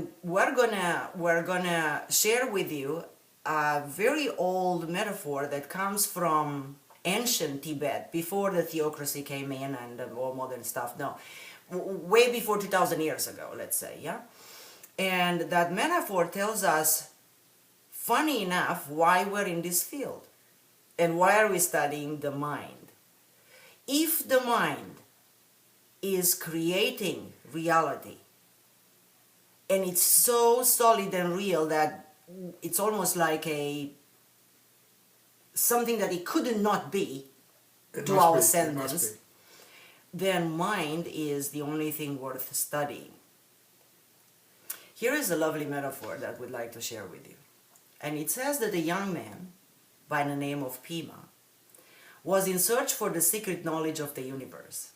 And we're gonna share with you a very old metaphor that comes from ancient Tibet, before the theocracy came in and all modern stuff. No, way before 2,000 years ago, let's say, yeah? And that metaphor tells us, funny enough, why we're in this field and why are we studying the mind. If the mind is creating reality, and it's so solid and real that it's almost like something that it could not be to our sentence, then mind is the only thing worth studying. Here is a lovely metaphor that we'd like to share with you. And it says that a young man by the name of Pima was in search for the secret knowledge of the universe.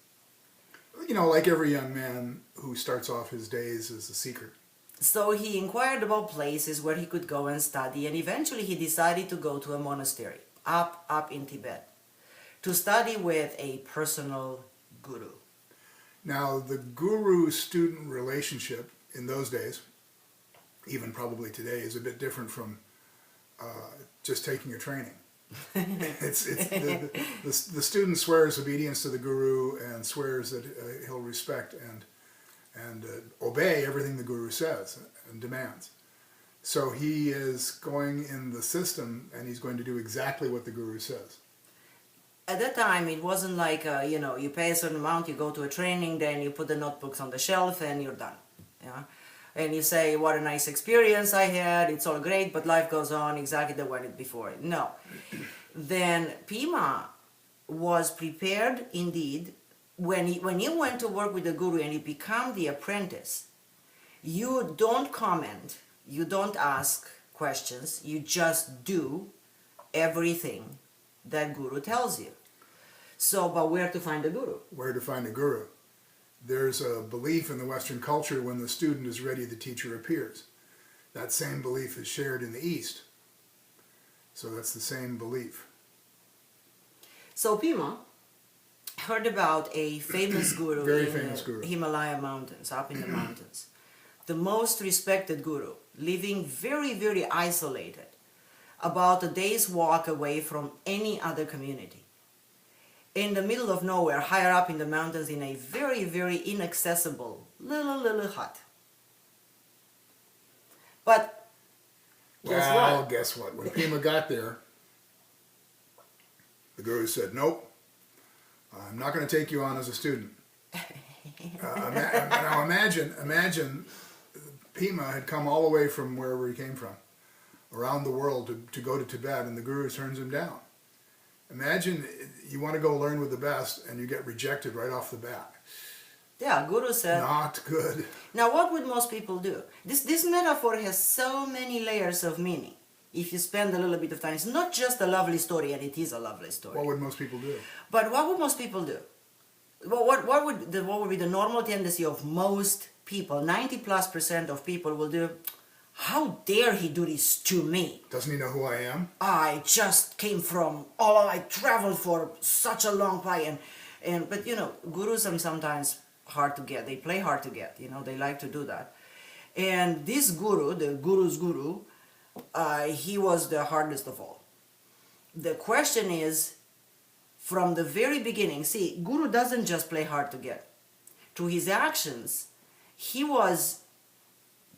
You know, like every young man who starts off his days as a seeker. So he inquired about places where he could go and study, and eventually he decided to go to a monastery up in Tibet to study with a personal guru. Now, the guru-student relationship in those days, even probably today, is a bit different from just taking a training. The student swears obedience to the guru and swears that he'll respect and obey everything the guru says and demands. So he is going in the system and he's going to do exactly what the guru says. At that time, it wasn't like, you pay a certain amount, you go to a training, then you put the notebooks on the shelf and you're done. Yeah? And you say, what a nice experience I had, it's all great, but life goes on exactly the way it before. No. Then Pima was prepared indeed. When you went to work with the guru and you become the apprentice, you don't comment, you don't ask questions, you just do everything that guru tells you. So, but where to find the guru? Where to find a guru? There's a belief in the Western culture, when the student is ready, the teacher appears. That same belief is shared in the East. So that's the same belief. So Pima heard about a famous guru Very in famous the guru. Himalaya mountains, up in the mountains. The most respected guru, living very, very isolated, about a day's walk away from any other community. In the middle of nowhere, higher up in the mountains, in a very, very inaccessible little hut. But guess what? When Pima got there, the guru said, nope, I'm not going to take you on as a student. Now imagine Pima had come all the way from wherever he came from, around the world to go to Tibet, and the guru turns him down. Imagine you want to go learn with the best and you get rejected right off the bat. Yeah, guru said... Not good. Now what would most people do? This metaphor has so many layers of meaning. If you spend a little bit of time, it's not just a lovely story, and it is a lovely story. What would most people do? But what would most people do? What would be the normal tendency of most people? 90+% of people will do, how dare he do this to me? Doesn't he know who I am? I just came from, I traveled for such a long way. But gurus are sometimes hard to get. They play hard to get, they like to do that. And this guru, the guru's guru, he was the hardest of all. The question is, from the very beginning, see, guru doesn't just play hard to get. Through his actions, he was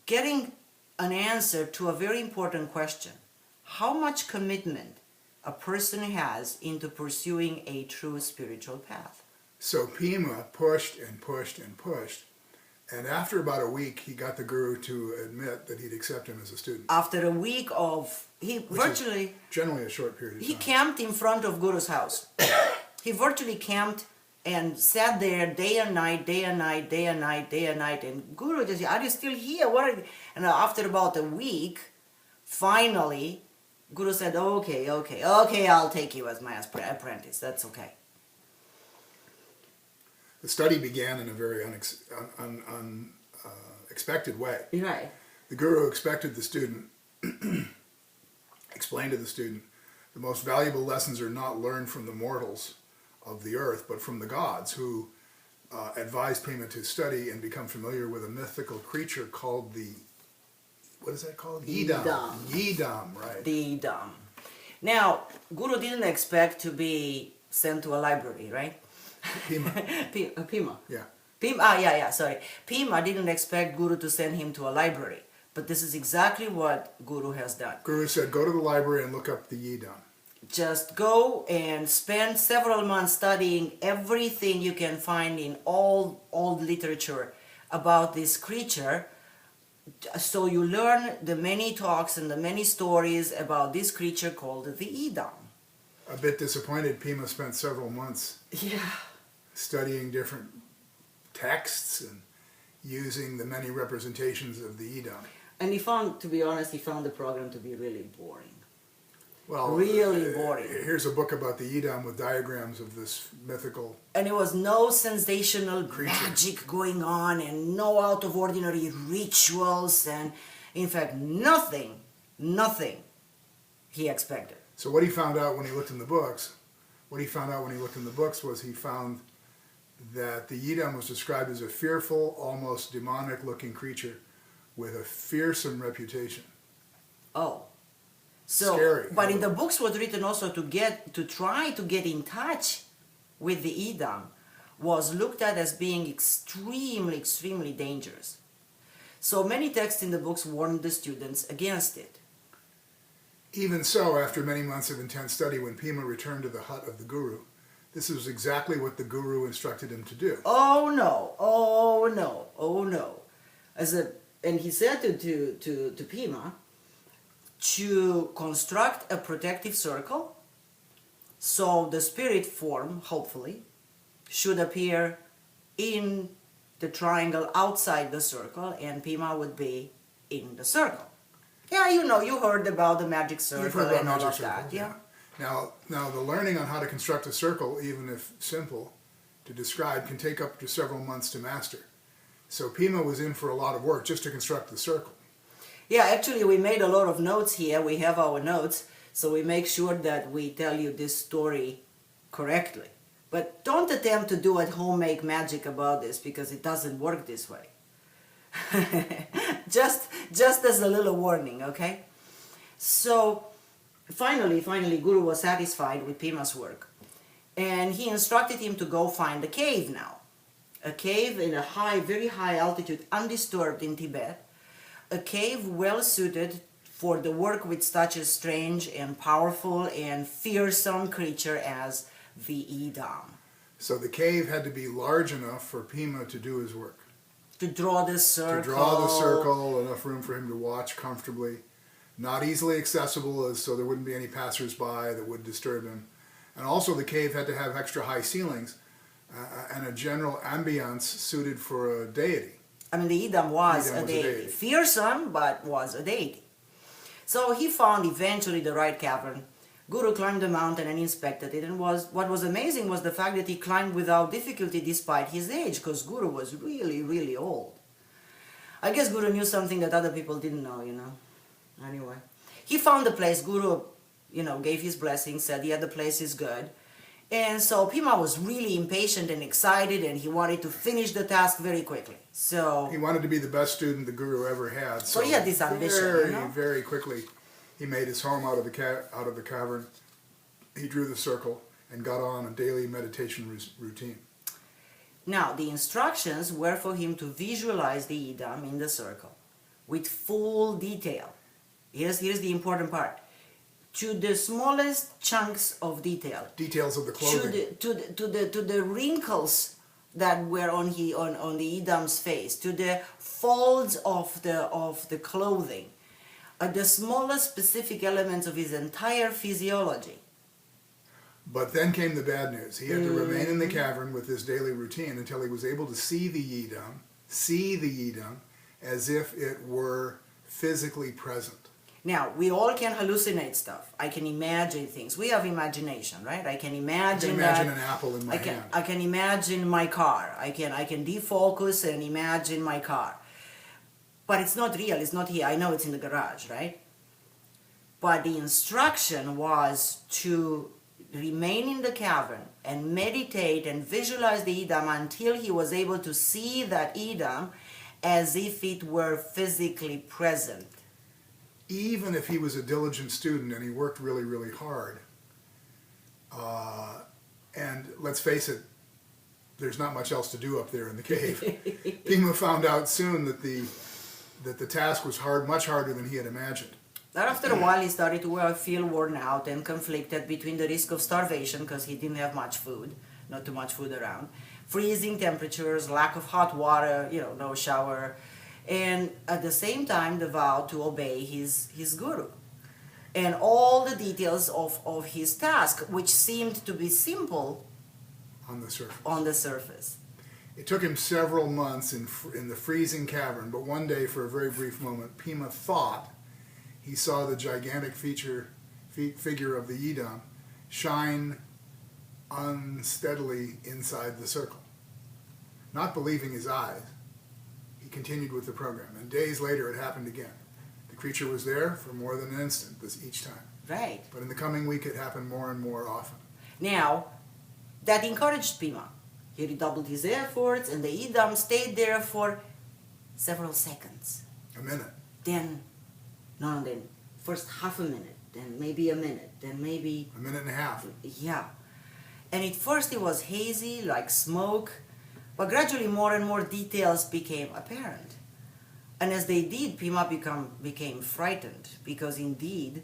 getting an answer to a very important question. How much commitment a person has into pursuing a true spiritual path. So Pima pushed and pushed and pushed, and after about a week, he got the guru to admit that he'd accept him as a student. After a week of, generally a short period of time. He camped in front of guru's house. He virtually camped and sat there day and night, day and night, day and night, day and night. And guru just said, are you still here? What are you? And after about a week, finally, guru said, okay, I'll take you as my apprentice. That's okay. The study began in a very unexpected way. Right. The guru expected the student, explained to the student, the most valuable lessons are not learned from the mortals of the earth, but from the gods, who advised Pima to study and become familiar with a mythical creature called the what is that called? Yidam. Yidam, right. The Idam. Now, Guru didn't expect to be sent to a library, right? Pima. Pima. Yeah. Sorry. Pima didn't expect Guru to send him to a library. But this is exactly what Guru has done. Guru said, go to the library and look up the Yidam. Just go and spend several months studying everything you can find in all old literature about this creature. So you learn the many talks and the many stories about this creature called the Idam. A bit disappointed, Pima spent several months Yeah. studying different texts and using the many representations of the Idam. And he found, to be honest, he found the program to be really boring. Well, Really boring. Here's a book about the Idam with diagrams of this mythical. And there was no sensational Creature. magic going on and no out of ordinary rituals and, in fact, nothing he expected. So what he found out when he looked in the books, was he found that the Yidam was described as a fearful, almost demonic-looking creature with a fearsome reputation. Oh. So, Scary. but in the books was written also to try to get in touch with the Idam was looked at as being extremely dangerous. So many texts in the books warned the students against it. Even so, after many months of intense study, when Pima returned to the hut of the Guru, this was exactly what the Guru instructed him to do. Oh no. And he said to Pima to construct a protective circle so the spirit form, hopefully, should appear in the triangle outside the circle and Pima would be in the circle. Yeah, you heard about the magic circle You've heard about and all magic of circle, that, yeah. Now, the learning on how to construct a circle, even if simple to describe, can take up to several months to master. So Pima was in for a lot of work just to construct the circle. Yeah, actually we made a lot of notes here. We have our notes, so we make sure that we tell you this story correctly. But don't attempt to do at-home magic about this because it doesn't work this way. just as a little warning, okay? So finally Guru was satisfied with Pima's work. And he instructed him to go find a cave now. A cave in a very high altitude, undisturbed in Tibet. A cave well suited for the work with such a strange and powerful and fearsome creature as the Idam. So the cave had to be large enough for Pima to do his work. To draw the circle. To draw the circle, enough room for him to watch comfortably. Not easily accessible, so there wouldn't be any passers-by that would disturb him. And also the cave had to have extra high ceilings and a general ambience suited for a deity. I mean, the Idam was a deity. Fearsome, but was a deity. So he found eventually the right cavern. Guru climbed the mountain and inspected it. And what was amazing was the fact that he climbed without difficulty despite his age, because Guru was really old. I guess Guru knew something that other people didn't know, Anyway, he found the place. Guru, gave his blessing, said, yeah, the place is good. And so Pima was really impatient and excited, and he wanted to finish the task very quickly. So he wanted to be the best student the Guru ever had. So he had this ambition, very quickly, he made his home out of the cavern. He drew the circle and got on a daily meditation routine. Now, the instructions were for him to visualize the Idam in the circle with full detail. Here's the important part. To the smallest chunks of detail. Details of the clothing. To the wrinkles that were on the Idam's face, to the folds of the clothing, the smallest specific elements of his entire physiology. But then came the bad news. He had to remain in the cavern with his daily routine until he was able to see the Yidam as if it were physically present. Now, we all can hallucinate stuff. I can imagine things. We have imagination, right? I can imagine an apple in my hand. I can imagine my car. I can defocus and imagine my car. But it's not real. It's not here. I know it's in the garage, right? But the instruction was to remain in the cavern and meditate and visualize the Idam until he was able to see that Idam as if it were physically present. even if he was a diligent student and he worked really, really hard, and let's face it, there's not much else to do up there in the cave. Pima found out soon that the task was much harder than he had imagined. Then after a while he started to feel worn out and conflicted between the risk of starvation because he didn't have much food, not too much food around, freezing temperatures, lack of hot water, no shower, and at the same time the vow to obey his guru. And all the details of his task, which seemed to be simple on the surface. It took him several months in the freezing cavern, but one day, for a very brief moment, Pima thought he saw the gigantic figure of the Yidam shine unsteadily inside the circle. Not believing his eyes, he continued with the program, and days later it happened again. The creature was there for more than an instant each time. Right. But in the coming week it happened more and more often. Now, that encouraged Pima. He redoubled his efforts, and the Yidam stayed there for several seconds. A minute. Then first half a minute, then maybe a minute, then maybe... a minute and a half. Yeah. And at first it was hazy, like smoke, but gradually more and more details became apparent. And as they did, Pima became frightened, because indeed,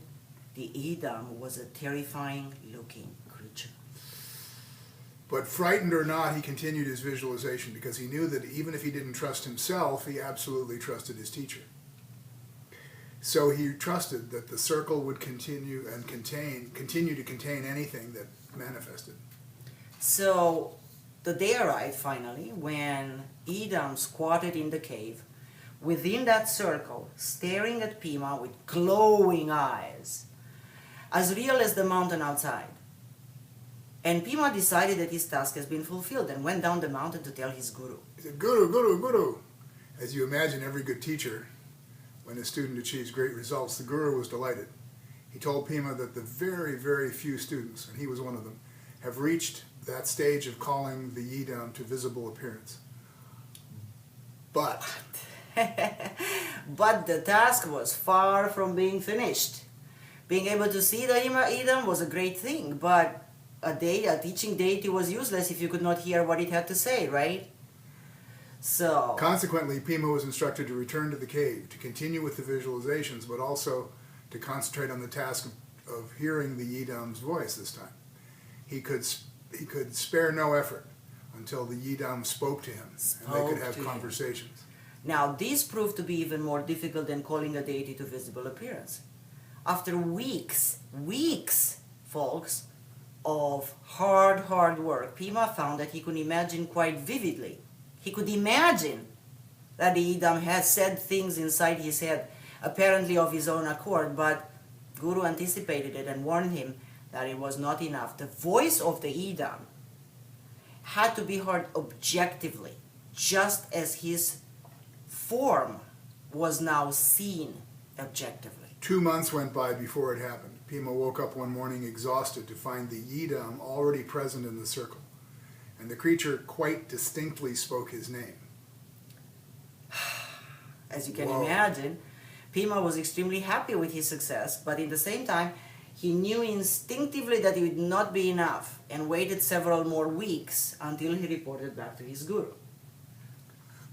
the Yidam was a terrifying looking creature. But frightened or not, he continued his visualization, because he knew that even if he didn't trust himself, he absolutely trusted his teacher. So he trusted that the circle would continue to contain anything that manifested. So the day arrived finally when Yidam squatted in the cave within that circle, staring at Pima with glowing eyes, as real as the mountain outside. And Pima decided that his task has been fulfilled and went down the mountain to tell his guru. He said, "Guru, guru, guru." As you imagine every good teacher, when a student achieves great results, the guru was delighted. He told Pima that the very, very few students, and he was one of them, have reached that stage of calling the Yidam to visible appearance. But the task was far from being finished. Being able to see the Yidam was a great thing, but a teaching deity was useless if you could not hear what it had to say, right? So consequently, Pima was instructed to return to the cave, to continue with the visualizations, but also to concentrate on the task of hearing the Yidam's voice this time. He could spare no effort until the Yidam spoke to him, and they could have conversations. Now, this proved to be even more difficult than calling a deity to visible appearance. After weeks, folks, of hard work, Pima found that he could imagine quite vividly. He could imagine that the Yidam had said things inside his head, apparently of his own accord, but Guru anticipated it and warned him that it was not enough. The voice of the Yidam had to be heard objectively, just as his form was now seen objectively. 2 months went by before it happened. Pima woke up one morning exhausted to find the Yidam already present in the circle, and the creature quite distinctly spoke his name. As you can imagine, Pima was extremely happy with his success, but at the same time, he knew instinctively that it would not be enough, and waited several more weeks until he reported back to his guru.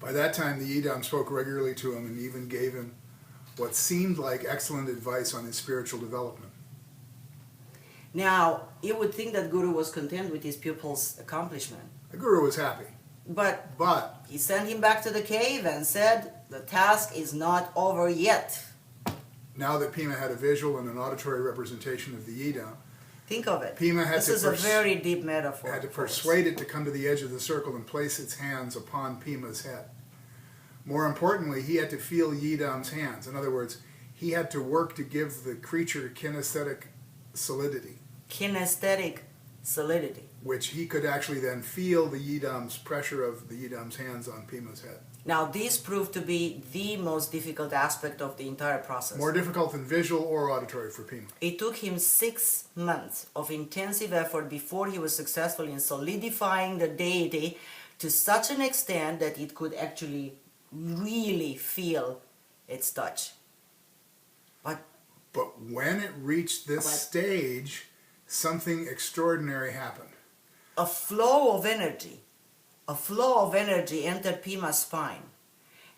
By that time, the Yidam spoke regularly to him and even gave him what seemed like excellent advice on his spiritual development. Now, you would think that Guru was content with his pupil's accomplishment. The Guru was happy. But But he sent him back to the cave and said, the task is not over yet. now that Pima had a visual and an auditory representation of the Yidam, Think of it. Pima had this to is a very deep metaphor. had to folks. persuade it to come to the edge of the circle and place its hands upon Pima's head. More importantly, he had to feel Yidam's hands. In other words, he had to work to give the creature kinesthetic solidity, which he could actually then feel the Yidam's pressure of the Yidam's hands on Pima's head. Now, this proved to be the most difficult aspect of the entire process. More difficult than visual or auditory for Pima. It took him 6 months of intensive effort before he was successful in solidifying the deity to such an extent that it could actually really feel its touch. But But when it reached this But- stage, something extraordinary happened. a flow of energy entered Pima's spine.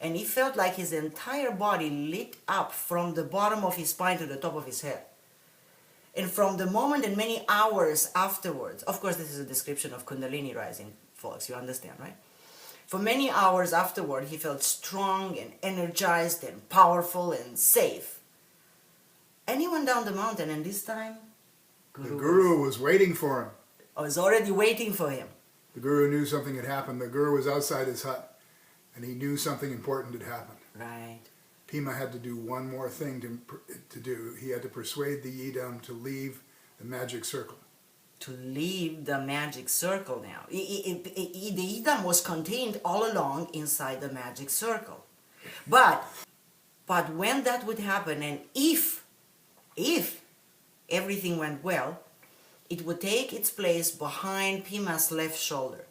And he felt like his entire body lit up from the bottom of his spine to the top of his head. And from the moment and many hours afterwards, of course this is a description of Kundalini rising, folks, you understand, right? For many hours afterward, he felt strong and energized and powerful and safe. And he went down the mountain, and this time, The guru was waiting for him. was already waiting for him. The guru knew something had happened. The guru was outside his hut, and he knew something important had happened. Right. Pima had to do one more thing to do. He had to persuade the Yidam to leave the magic circle. To leave the magic circle now. The Idam was contained all along inside the magic circle. But when that would happen, and if everything went well, it would take its place behind Pima's left shoulder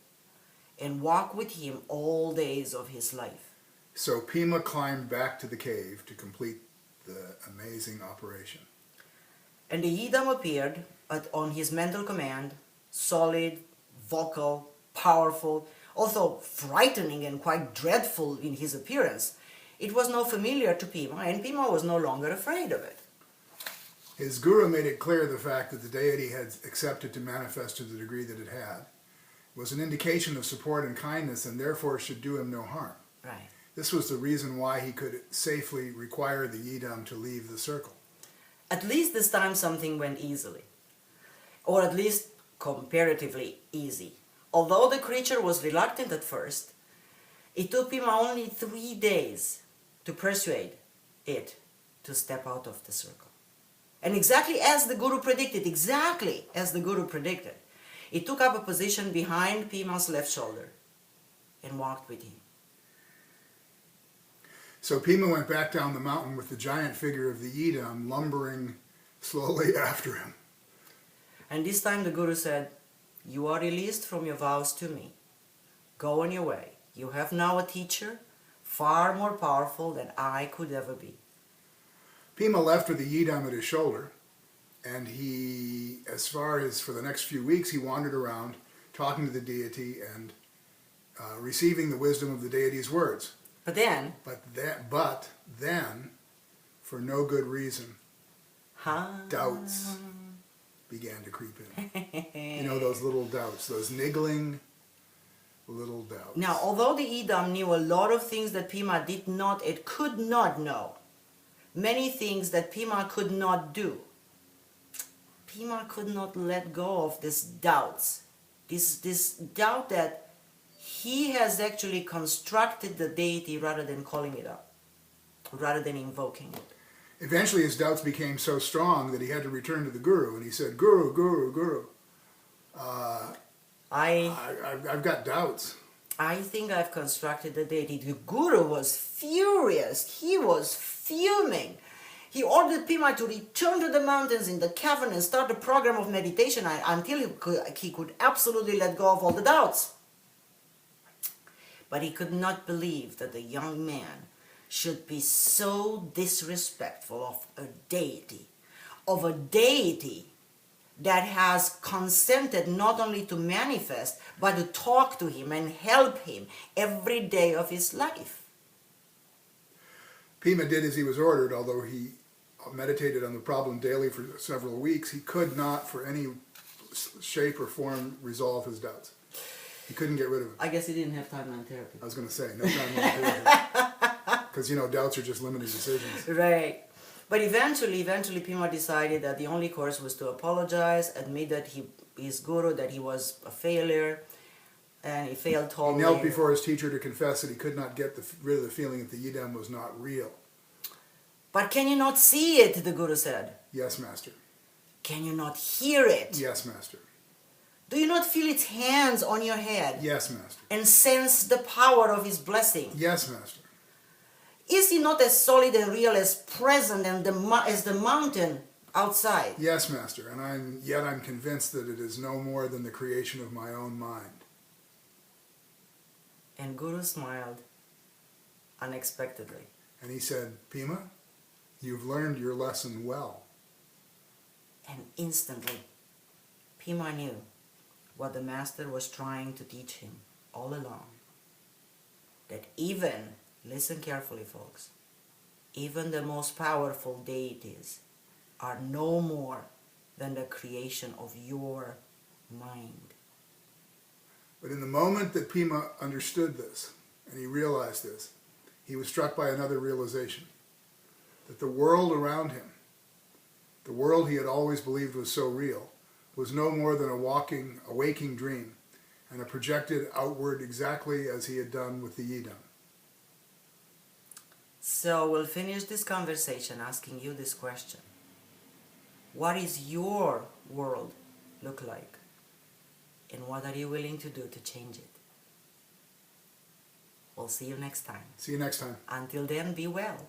and walk with him all days of his life. So Pima climbed back to the cave to complete the amazing operation. And the Yidam appeared on his mental command, solid, vocal, powerful, also frightening and quite dreadful in his appearance. It was now familiar to Pima, and Pima was no longer afraid of it. His guru made it clear the fact that the deity had accepted to manifest to the degree that it had was an indication of support and kindness, and therefore should do him no harm. Right. This was the reason why he could safely require the Yidam to leave the circle. At least this time something went easily, or at least comparatively easy. Although the creature was reluctant at first, it took Pima only 3 days to persuade it to step out of the circle. And exactly as the Guru predicted, it took up a position behind Pima's left shoulder and walked with him. So Pima went back down the mountain with the giant figure of the Yidam lumbering slowly after him. And this time the Guru said, "You are released from your vows to me. Go on your way. You have now a teacher far more powerful than I could ever be." Pima left with the Yidam at his shoulder, and he, as far as for the next few weeks, he wandered around talking to the deity and receiving the wisdom of the deity's words. But then, for no good reason, doubts began to creep in. You know, those little doubts, those niggling little doubts. Now, although the Idam knew a lot of things that Pima did not and could not know, many things that Pima could not do, Pima could not let go of these doubts. This doubt that he has actually constructed the deity rather than calling it up, rather than invoking it. Eventually his doubts became so strong that he had to return to the Guru, and he said, Guru, I've got doubts. I think I've constructed the deity. The Guru was furious. He was fuming. He ordered Pima to return to the mountains in the cavern and start a program of meditation until he could absolutely let go of all the doubts. But he could not believe that the young man should be so disrespectful of a deity that has consented not only to manifest, but to talk to him and help him every day of his life. Pima did as he was ordered, although he meditated on the problem daily for several weeks. He could not, for any shape or form, resolve his doubts. He couldn't get rid of it. I guess he didn't have timeline therapy. I was going to say, no timeline therapy. Because, doubts are just limited decisions. Right. But eventually Pima decided that the only course was to apologize, admit that his guru, that he was a failure, and he failed totally. He knelt before his teacher to confess that he could not get rid of the feeling that the Yidam was not real. But can you not see it, the Guru said. Yes, Master. Can you not hear it? Yes, Master. Do you not feel its hands on your head? Yes, Master. And sense the power of his blessing? Yes, Master. Is he not as solid and real, as present as the mountain outside? Yes, Master. And I'm convinced that it is no more than the creation of my own mind. And Guru smiled unexpectedly. And he said, Pima, You've learned your lesson well. And instantly, Pima knew what the master was trying to teach him all along. That even, listen carefully folks, even the most powerful deities are no more than the creation of your mind. But in the moment that Pima understood this, and he realized this, he was struck by another realization. That the world around him, the world he had always believed was so real, was no more than a waking dream, and it projected outward exactly as he had done with the Yidam. So we'll finish this conversation asking you this question. What is your world look like? And what are you willing to do to change it? We'll see you next time. See you next time. Until then, be well.